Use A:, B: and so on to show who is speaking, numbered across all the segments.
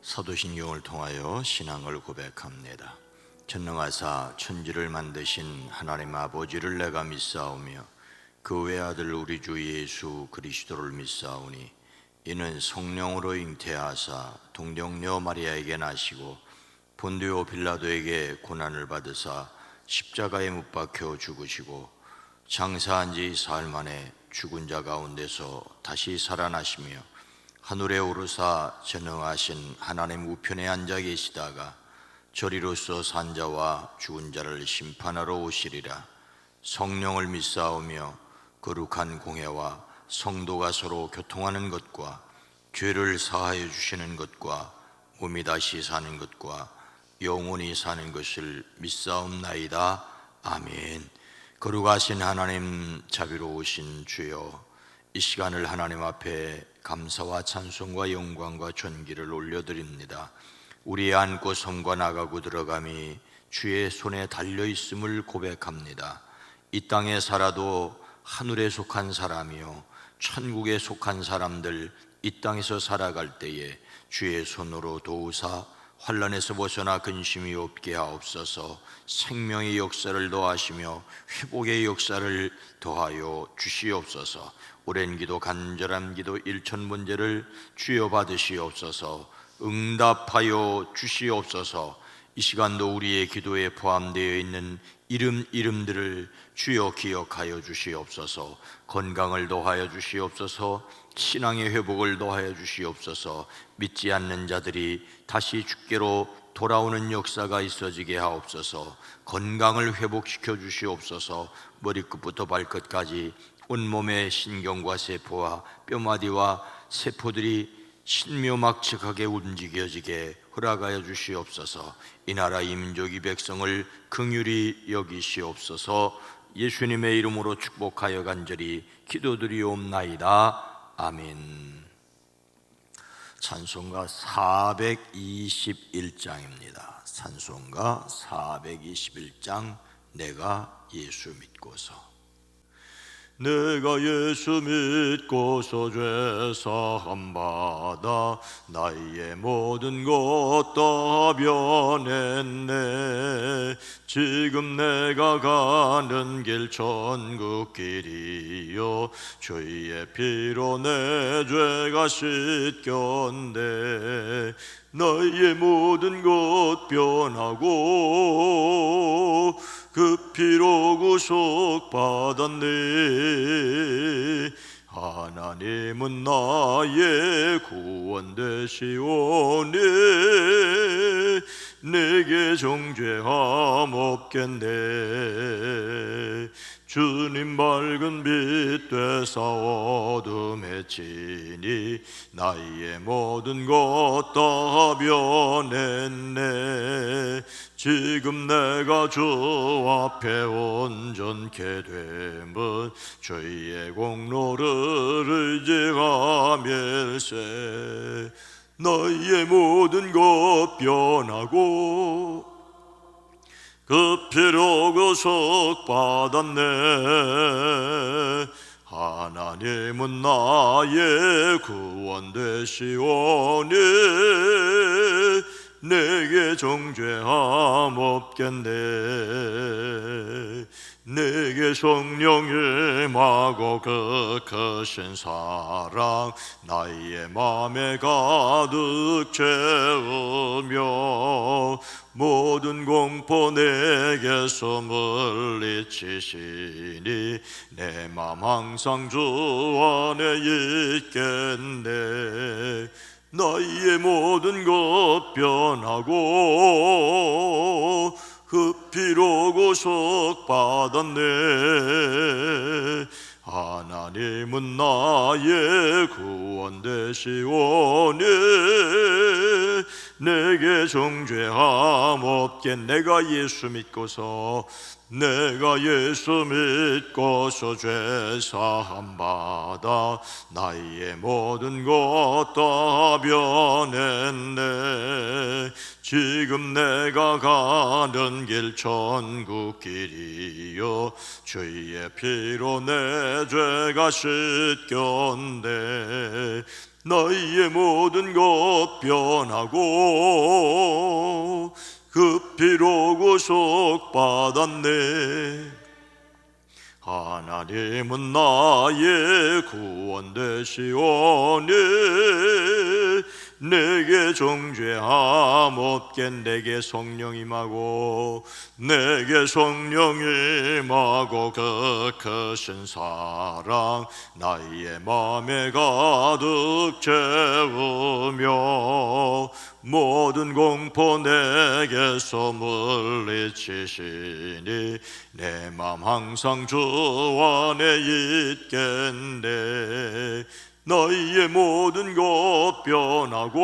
A: 사도신경을 통하여 신앙을 고백합니다. 전능하사 천지를 만드신 하나님 아버지를 내가 믿사오며 그 외아들 우리 주 예수 그리스도를 믿사오니 이는 성령으로 잉태하사 동정녀 마리아에게 나시고 본디오 빌라도에게 고난을 받으사 십자가에 못 박혀 죽으시고 장사한 지 사흘 만에 죽은 자 가운데서 다시 살아나시며 하늘에 오르사 전능하신 하나님 우편에 앉아 계시다가 저리로서 산 자와 죽은 자를 심판하러 오시리라. 성령을 믿사오며 거룩한 공회와 성도가 서로 교통하는 것과 죄를 사하여 주시는 것과 몸이 다시 사는 것과 영원히 사는 것을 믿사옵나이다. 아멘. 거룩하신 하나님, 자비로우신 주여, 이 시간을 하나님 앞에 감사와 찬송과 영광과 존귀를 올려드립니다. 우리의 안고 섬과 나가고 들어감이 주의 손에 달려있음을 고백합니다. 이 땅에 살아도 하늘에 속한 사람이요 천국에 속한 사람들, 이 땅에서 살아갈 때에 주의 손으로 도우사 환난에서 벗어나 근심이 없게 하옵소서. 생명의 역사를 더하시며 회복의 역사를 더하여 주시옵소서. 오랜 기도, 간절한 기도, 일천 문제를 주여 받으시옵소서. 응답하여 주시옵소서. 이 시간도 우리의 기도에 포함되어 있는 이름들을 주여 기억하여 주시옵소서. 건강을 더하여 주시옵소서. 신앙의 회복을 더하여 주시옵소서. 믿지 않는 자들이 다시 주께로 돌아오는 역사가 있어지게 하옵소서. 건강을 회복시켜 주시옵소서. 머리끝부터 발끝까지 온몸의 신경과 세포와 뼈마디와 세포들이 신묘막측하게 움직여지게 허락하여 주시옵소서. 이 나라 이 민족 이 백성을 긍휼히 여기시옵소서. 예수님의 이름으로 축복하여 간절히 기도드리옵나이다. 아멘. 찬송가 421장입니다. 찬송가 421장. 내가 예수 믿고서. 내가 예수 믿고서 죄사함 받아 나의 모든 것 다 변했네. 지금 내가 가는 길 천국 길이요 주의 피로 내 죄가 씻겼네. 나의 모든 것 변하고 그 피로 구속받았네. 하나님은 나의 구원 되시오니 내게 정죄함 없겠네. 주님 밝은 빛 되사 어둠에 치니 나의 모든 것 다 변했네. 지금 내가 주 앞에 온전케 됨은 주의 공로를 의지하밀세. 너의 모든 것 변하고 그 피로 구속받았네. 하나님은 나의 구원 되시오니 내게 정죄함 없겠네. 내게 성령 임하고 그 크신 사랑 나의 맘에 가득 채우며 모든 공포 내게서 물리치시니 내 맘 항상 주 안에 있겠네. 나의 모든 것 변하고 그 피로 구속받았네. 하나님은 나의 구원 되시오니 내게 정죄함 없게. 내가 예수 믿고서 죄 사함 받아 나의 모든 것 다 변했네. 지금 내가 가는 길 천국 길이요 주의 피로 내 죄가 씻겼네. 너희의 모든 것 변하고 그 피로 구속받았네. 하나님은 나의 구원 되시오니 내게 정죄함 없게. 내게 성령 임하고 그 크신 사랑 나의 맘에 가득 채우며 모든 공포 내게서 물리치시니 내 맘 항상 주 안에 있겠네. 너희의 모든 것 변하고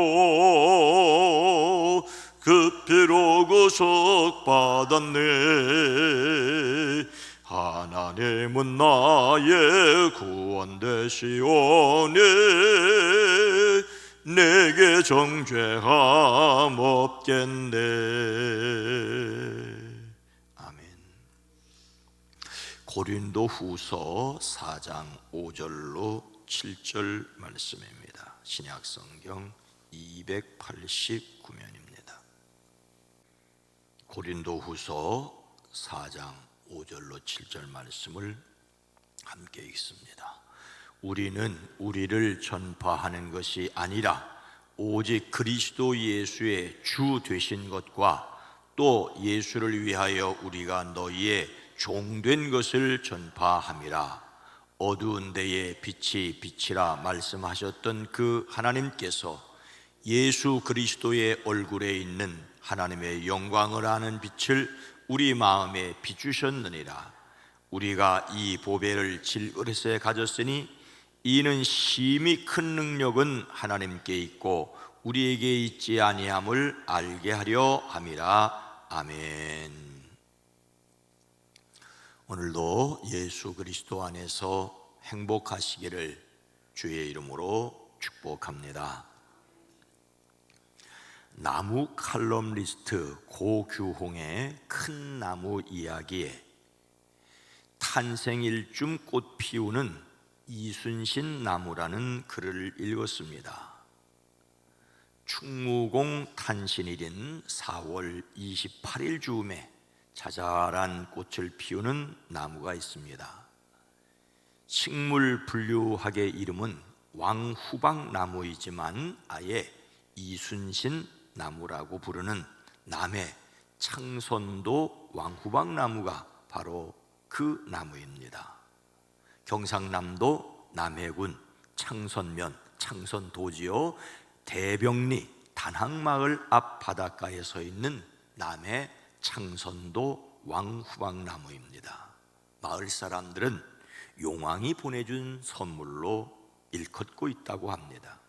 A: 그 피로 구속받았네. 하나님은 나의 구원 되시오니 내게 정죄함 없겠네. 아멘. 고린도후서 4장 5절로 7절 말씀입니다. 신약성경 289면입니다. 고린도후서 4장 5절로 7절 말씀을 함께 읽습니다. 우리는 우리를 전파하는 것이 아니라 오직 그리스도 예수의 주 되신 것과 또 예수를 위하여 우리가 너희의 종된 것을 전파함이라. 어두운 데에 빛이 빛이라 말씀하셨던 그 하나님께서 예수 그리스도의 얼굴에 있는 하나님의 영광을 아는 빛을 우리 마음에 비추셨느니라. 우리가 이 보배를 질그릇에 가졌으니 이는 심히 큰 능력은 하나님께 있고 우리에게 있지 아니함을 알게 하려 함이라. 아멘. 오늘도 예수 그리스도 안에서 행복하시기를 주의 이름으로 축복합니다. 나무 칼럼니스트 고규홍의 큰 나무 이야기에 탄생일쯤 꽃 피우는 이순신 나무라는 글을 읽었습니다. 충무공 탄신일인 4월 28일 즈음에 자잘한 꽃을 피우는 나무가 있습니다. 식물 분류학의 이름은 왕후박나무이지만 아예 이순신 나무라고 부르는 남해 창선도 왕후박나무가 바로 그 나무입니다. 경상남도 남해군 창선면 창선도지요 대병리 단항마을 앞 바닷가에 서 있는 남해 창선도 왕후박나무입니다. 마을 사람들은 용왕이 보내준 선물로 일컫고 있다고 합니다.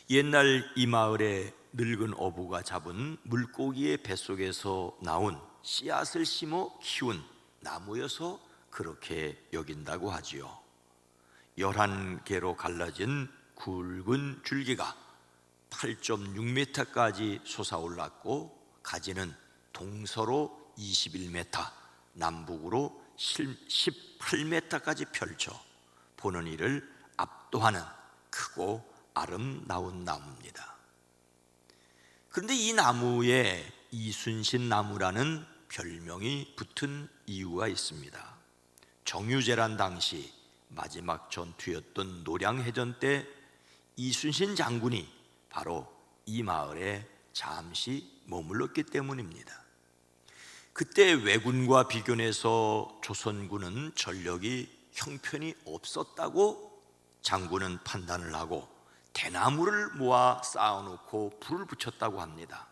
A: 옛날 이 마을에 늙은 어부가 잡은 물고기의 뱃속에서 나온 씨앗을 심어 키운 나무여서 그렇게 여긴다고 하지요. 11개로 갈라진 굵은 줄기가 8.6m까지 솟아올랐고 가지는 동서로 21m, 남북으로 18m까지 펼쳐 보는 이를 압도하는 크고 아름다운 나무입니다. 그런데 이 나무에 이순신 나무라는 별명이 붙은 이유가 있습니다. 정유재란 당시 마지막 전투였던 노량해전 때 이순신 장군이 바로 이 마을에 잠시 머물렀기 때문입니다. 그때 왜군과 비교해서 조선군은 전력이 형편이 없었다고 장군은 판단을 하고 대나무를 모아 쌓아놓고 불을 붙였다고 합니다.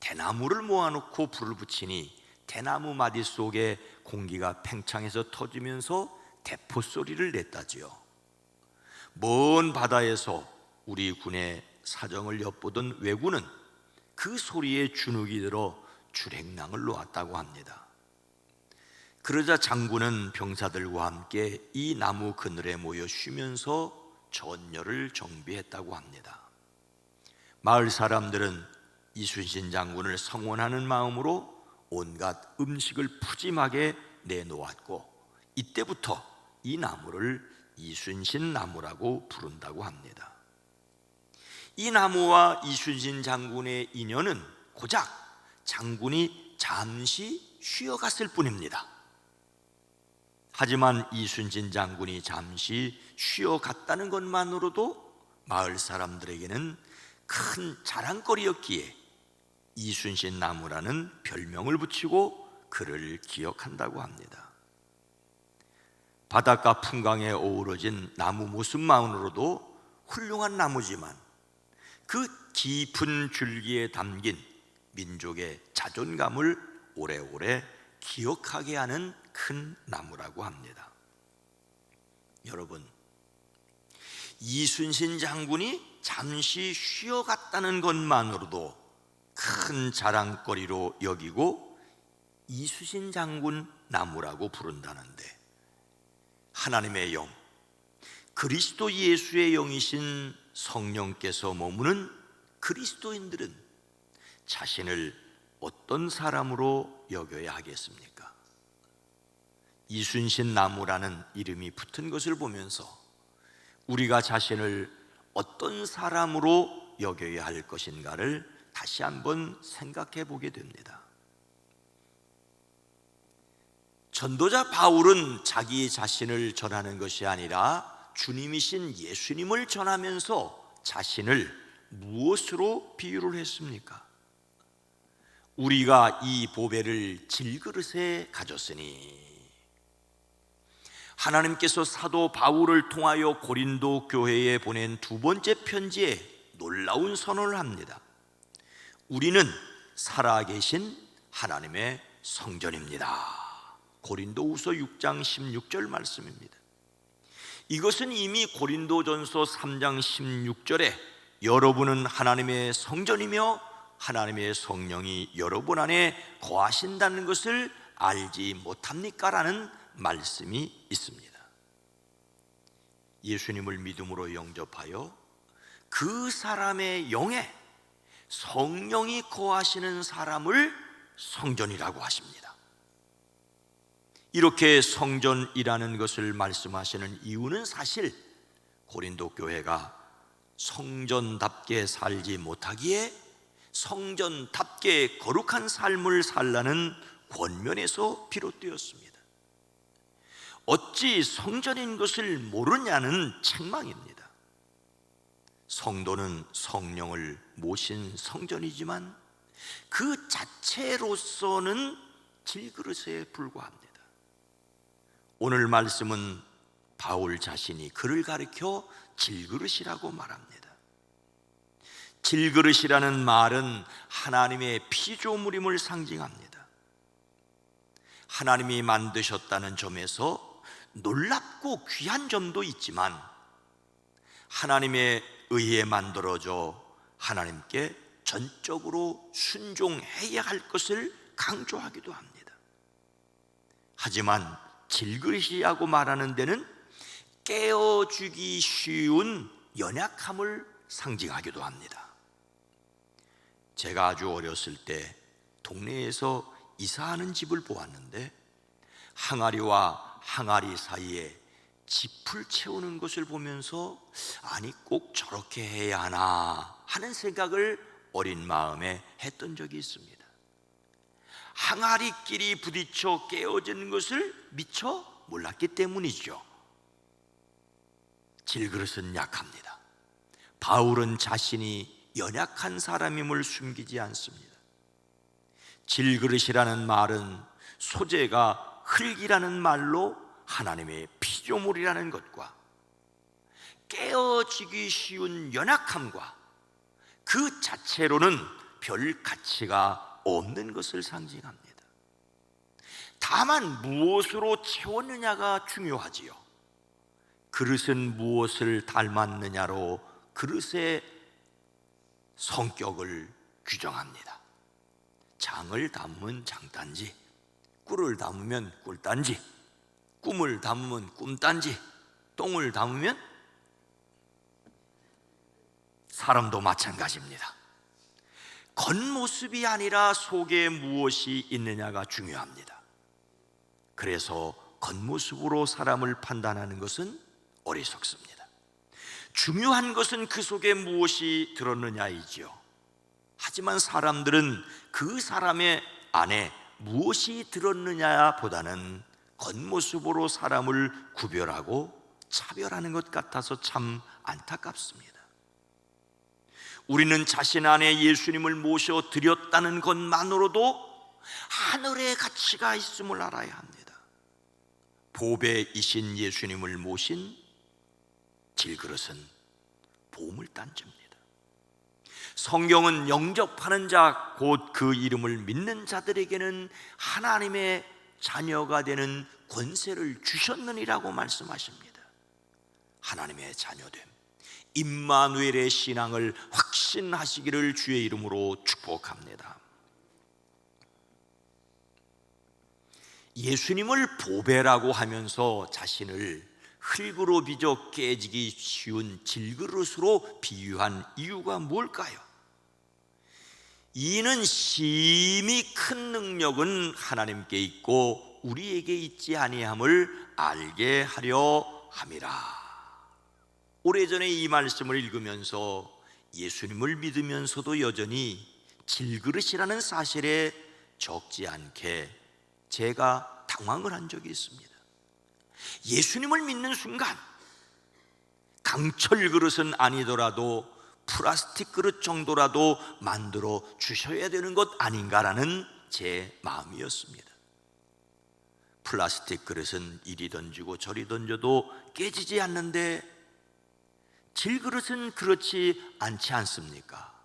A: 대나무를 모아놓고 불을 붙이니 대나무 마디 속에 공기가 팽창해서 터지면서 대포 소리를 냈다지요. 먼 바다에서 우리 군의 사정을 엿보던 왜군은 그 소리에 주눅이 들어 주랭랑을 놓았다고 합니다. 그러자 장군은 병사들과 함께 이 나무 그늘에 모여 쉬면서 전열을 정비했다고 합니다. 마을 사람들은 이순신 장군을 성원하는 마음으로 온갖 음식을 푸짐하게 내놓았고, 이때부터 이 나무를 이순신 나무라고 부른다고 합니다. 이 나무와 이순신 장군의 인연은 고작 장군이 잠시 쉬어갔을 뿐입니다. 하지만 이순신 장군이 잠시 쉬어갔다는 것만으로도 마을 사람들에게는 큰 자랑거리였기에 이순신 나무라는 별명을 붙이고 그를 기억한다고 합니다. 바닷가 풍광에 어우러진 나무 모습만으로도 훌륭한 나무지만 그 깊은 줄기에 담긴 민족의 자존감을 오래오래 기억하게 하는 큰 나무라고 합니다. 여러분, 이순신 장군이 잠시 쉬어갔다는 것만으로도 큰 자랑거리로 여기고 이순신 장군 나무라고 부른다는데, 하나님의 영, 그리스도 예수의 영이신 성령께서 머무는 그리스도인들은 자신을 어떤 사람으로 여겨야 하겠습니까? 이순신 나무라는 이름이 붙은 것을 보면서 우리가 자신을 어떤 사람으로 여겨야 할 것인가를 다시 한번 생각해 보게 됩니다. 전도자 바울은 자기 자신을 전하는 것이 아니라 주님이신 예수님을 전하면서 자신을 무엇으로 비유를 했습니까? 우리가 이 보배를 질그릇에 가졌으니, 하나님께서 사도 바울을 통하여 고린도 교회에 보낸 두 번째 편지에 놀라운 선언을 합니다. 우리는 살아계신 하나님의 성전입니다. 고린도후서 6장 16절 말씀입니다. 이것은 이미 고린도전서 3장 16절에 여러분은 하나님의 성전이며 하나님의 성령이 여러분 안에 거하신다는 것을 알지 못합니까? 라는 말씀이 있습니다. 예수님을 믿음으로 영접하여 그 사람의 영에 성령이 거하시는 사람을 성전이라고 하십니다. 이렇게 성전이라는 것을 말씀하시는 이유는 사실 고린도 교회가 성전답게 살지 못하기에 성전답게 거룩한 삶을 살라는 권면에서 비롯되었습니다. 어찌 성전인 것을 모르냐는 책망입니다. 성도는 성령을 모신 성전이지만 그 자체로서는 질그릇에 불과합니다. 오늘 말씀은 바울 자신이 그를 가리켜 질그릇이라고 말합니다. 질그릇이라는 말은 하나님의 피조물임을 상징합니다. 하나님이 만드셨다는 점에서 놀랍고 귀한 점도 있지만 하나님의 의에 만들어져 하나님께 전적으로 순종해야 할 것을 강조하기도 합니다. 하지만 질그릇이라고 말하는 데는 깨어지기 쉬운 연약함을 상징하기도 합니다. 제가 아주 어렸을 때 동네에서 이사하는 집을 보았는데 항아리와 항아리 사이에 짚을 채우는 것을 보면서 아니 꼭 저렇게 해야 하나 하는 생각을 어린 마음에 했던 적이 있습니다. 항아리끼리 부딪혀 깨어지는 것을 미처 몰랐기 때문이죠. 질그릇은 약합니다. 바울은 자신이 연약한 사람임을 숨기지 않습니다. 질그릇이라는 말은 소재가 흙이라는 말로 하나님의 피조물이라는 것과 깨어지기 쉬운 연약함과 그 자체로는 별 가치가 없는 것을 상징합니다. 다만 무엇으로 채웠느냐가 중요하지요. 그릇은 무엇을 닮았느냐로 그릇의 성격을 규정합니다. 장을 담으면 장단지, 꿀을 담으면 꿀단지, 꿈을 담으면 꿈단지, 똥을 담으면, 사람도 마찬가지입니다. 겉모습이 아니라 속에 무엇이 있느냐가 중요합니다. 그래서 겉모습으로 사람을 판단하는 것은 어리석습니다. 중요한 것은 그 속에 무엇이 들었느냐이지요. 하지만 사람들은 그 사람의 안에 무엇이 들었느냐 보다는 겉모습으로 사람을 구별하고 차별하는 것 같아서 참 안타깝습니다. 우리는 자신 안에 예수님을 모셔 드렸다는 것만으로도 하늘의 가치가 있음을 알아야 합니다. 보배이신 예수님을 모신 질그릇은 보물단지입니다. 성경은 영접하는 자, 곧 그 이름을 믿는 자들에게는 하나님의 자녀가 되는 권세를 주셨느니라고 말씀하십니다. 하나님의 자녀됨, 임마누엘의 신앙을 확신하시기를 주의 이름으로 축복합니다. 예수님을 보배라고 하면서 자신을 흙으로 빚어 깨지기 쉬운 질그릇으로 비유한 이유가 뭘까요? 이는 심히 큰 능력은 하나님께 있고 우리에게 있지 아니함을 알게 하려 함이라. 오래전에 이 말씀을 읽으면서 예수님을 믿으면서도 여전히 질그릇이라는 사실에 적지 않게 제가 당황을 한 적이 있습니다. 예수님을 믿는 순간 강철 그릇은 아니더라도 플라스틱 그릇 정도라도 만들어 주셔야 되는 것 아닌가라는 제 마음이었습니다. 플라스틱 그릇은 이리 던지고 저리 던져도 깨지지 않는데 질그릇은 그렇지 않지 않습니까?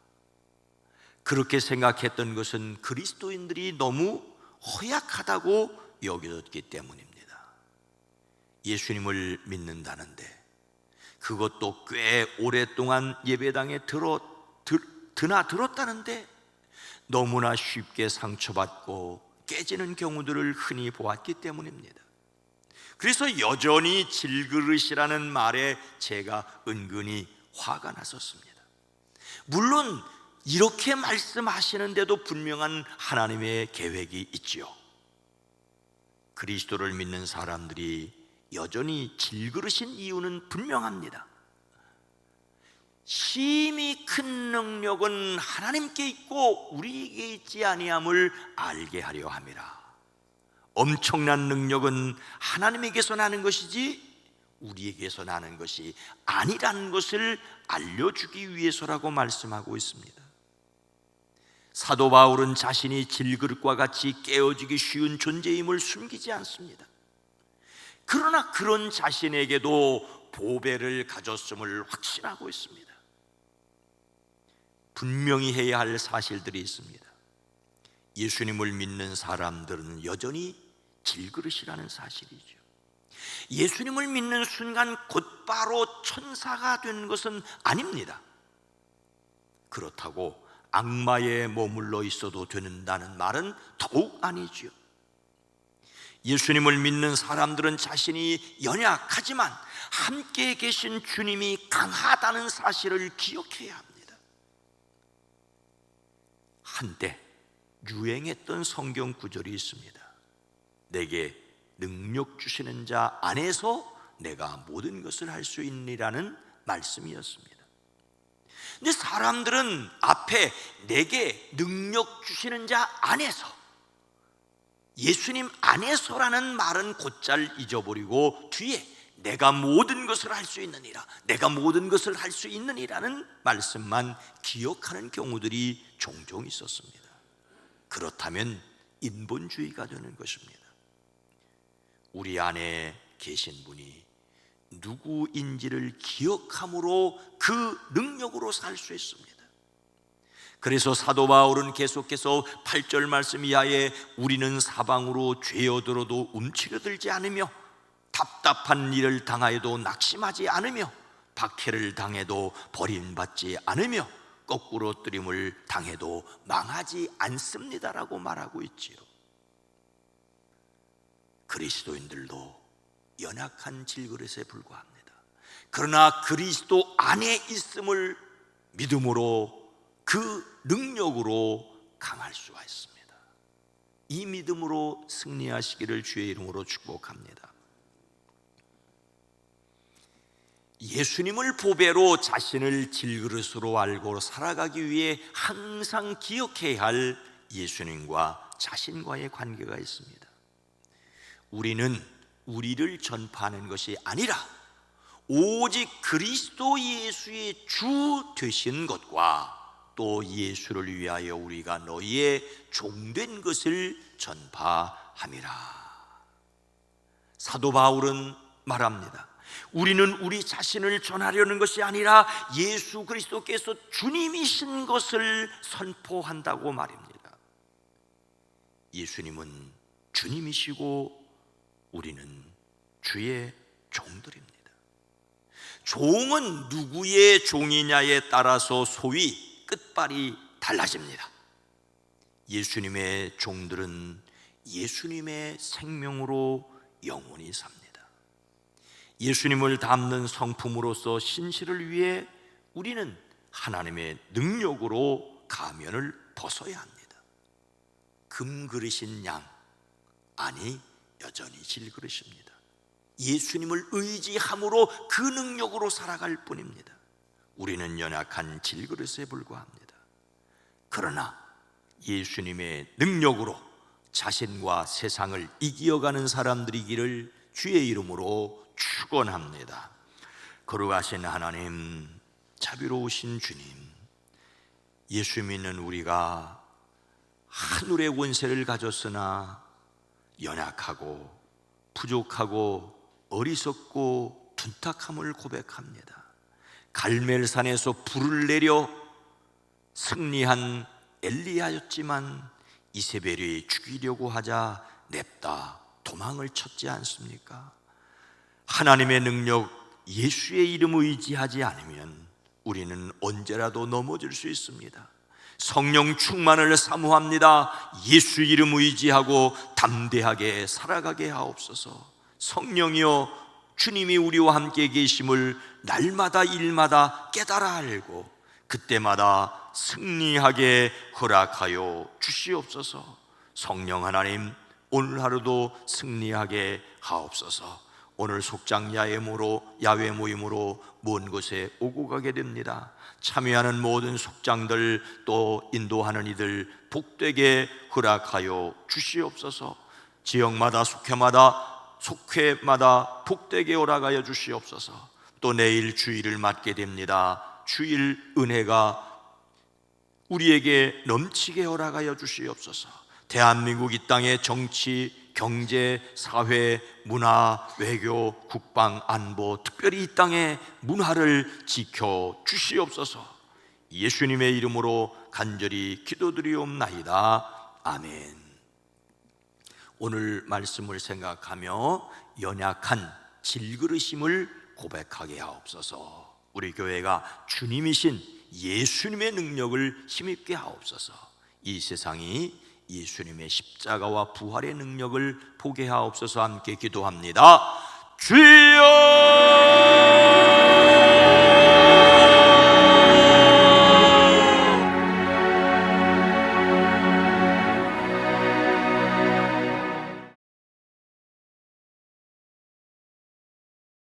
A: 그렇게 생각했던 것은 그리스도인들이 너무 허약하다고 여겨졌기 때문입니다. 예수님을 믿는다는데 그것도 꽤 오랫동안 예배당에 드나들었다는데 너무나 쉽게 상처받고 깨지는 경우들을 흔히 보았기 때문입니다. 그래서 여전히 질그릇이라는 말에 제가 은근히 화가 났었습니다. 물론 이렇게 말씀하시는데도 분명한 하나님의 계획이 있지요. 그리스도를 믿는 사람들이 여전히 질그릇인 이유는 분명합니다. 심히 큰 능력은 하나님께 있고 우리에게 있지 아니함을 알게 하려 함이라. 엄청난 능력은 하나님에게서 나는 것이지 우리에게서 나는 것이 아니라는 것을 알려주기 위해서라고 말씀하고 있습니다. 사도 바울은 자신이 질그릇과 같이 깨어지기 쉬운 존재임을 숨기지 않습니다. 그러나 그런 자신에게도 보배를 가졌음을 확신하고 있습니다. 분명히 해야 할 사실들이 있습니다. 예수님을 믿는 사람들은 여전히 질그릇이라는 사실이죠. 예수님을 믿는 순간 곧바로 천사가 된 것은 아닙니다. 그렇다고 악마에 머물러 있어도 된다는 말은 더욱 아니죠. 예수님을 믿는 사람들은 자신이 연약하지만 함께 계신 주님이 강하다는 사실을 기억해야 합니다. 한때 유행했던 성경 구절이 있습니다. 내게 능력 주시는 자 안에서 내가 모든 것을 할 수 있느니라는 말씀이었습니다. 근데 사람들은 앞에 내게 능력 주시는 자 안에서, 예수님 안에서라는 말은 곧잘 잊어버리고 뒤에 내가 모든 것을 할 수 있느니라, 내가 모든 것을 할 수 있느니라는 말씀만 기억하는 경우들이 종종 있었습니다. 그렇다면 인본주의가 되는 것입니다. 우리 안에 계신 분이 누구인지를 기억함으로 그 능력으로 살 수 있습니다. 그래서 사도 바울은 계속해서 8절 말씀 이하에 우리는 사방으로 죄어들어도 움츠려들지 않으며 답답한 일을 당하여도 낙심하지 않으며 박해를 당해도 버림받지 않으며 거꾸로 뜨림을 당해도 망하지 않습니다라고 말하고 있지요. 그리스도인들도 연약한 질그릇에 불과합니다. 그러나 그리스도 안에 있음을 믿음으로 그 능력으로 강할 수가 있습니다. 이 믿음으로 승리하시기를 주의 이름으로 축복합니다. 예수님을 보배로 자신을 질그릇으로 알고 살아가기 위해 항상 기억해야 할 예수님과 자신과의 관계가 있습니다. 우리는 우리를 전파하는 것이 아니라 오직 그리스도 예수의 주 되신 것과 또 예수를 위하여 우리가 너희의 종된 것을 전파함이라. 사도 바울은 말합니다. 우리는 우리 자신을 전하려는 것이 아니라 예수 그리스도께서 주님이신 것을 선포한다고 말입니다. 예수님은 주님이시고 우리는 주의 종들입니다. 종은 누구의 종이냐에 따라서 소위 끝발이 달라집니다. 예수님의 종들은 예수님의 생명으로 영원히 삽니다. 예수님을 담는 성품으로서 신실을 위해 우리는 하나님의 능력으로 가면을 벗어야 합니다. 금그릇인 양, 아니 여전히 질그릇입니다. 예수님을 의지함으로 그 능력으로 살아갈 뿐입니다. 우리는 연약한 질그릇에 불과합니다. 그러나 예수님의 능력으로 자신과 세상을 이겨가는 사람들이기를 주의 이름으로 축원합니다. 거룩하신 하나님, 자비로우신 주님, 예수 믿는 우리가 하늘의 권세를 가졌으나 연약하고 부족하고 어리석고 둔탁함을 고백합니다. 갈멜산에서 불을 내려 승리한 엘리야였지만 이세벨이 죽이려고 하자 냅다 도망을 쳤지 않습니까? 하나님의 능력, 예수의 이름 의지하지 않으면 우리는 언제라도 넘어질 수 있습니다. 성령 충만을 사모합니다. 예수 이름 의지하고 담대하게 살아가게 하옵소서. 성령이여, 주님이 우리와 함께 계심을 날마다 일마다 깨달아 알고 그때마다 승리하게 허락하여 주시옵소서. 성령 하나님, 오늘 하루도 승리하게 하옵소서. 오늘 속장 야외 모임으로 먼 곳에 오고 가게 됩니다. 참여하는 모든 속장들, 또 인도하는 이들 복되게 허락하여 주시옵소서. 지역마다 속회마다 복되게 허락하여 주시옵소서. 또 내일 주일을 맞게 됩니다. 주일 은혜가 우리에게 넘치게 허락하여 주시옵소서. 대한민국 이 땅의 정치, 경제, 사회, 문화, 외교, 국방, 안보, 특별히 이 땅의 문화를 지켜 주시옵소서. 예수님의 이름으로 간절히 기도드리옵나이다. 아멘. 오늘 말씀을 생각하며 연약한 질그릇임을 고백하게 하옵소서. 우리 교회가 주님이신 예수님의 능력을 힘입게 하옵소서. 이 세상이 예수님의 십자가와 부활의 능력을 보게 하옵소서. 함께 기도합니다. 주여!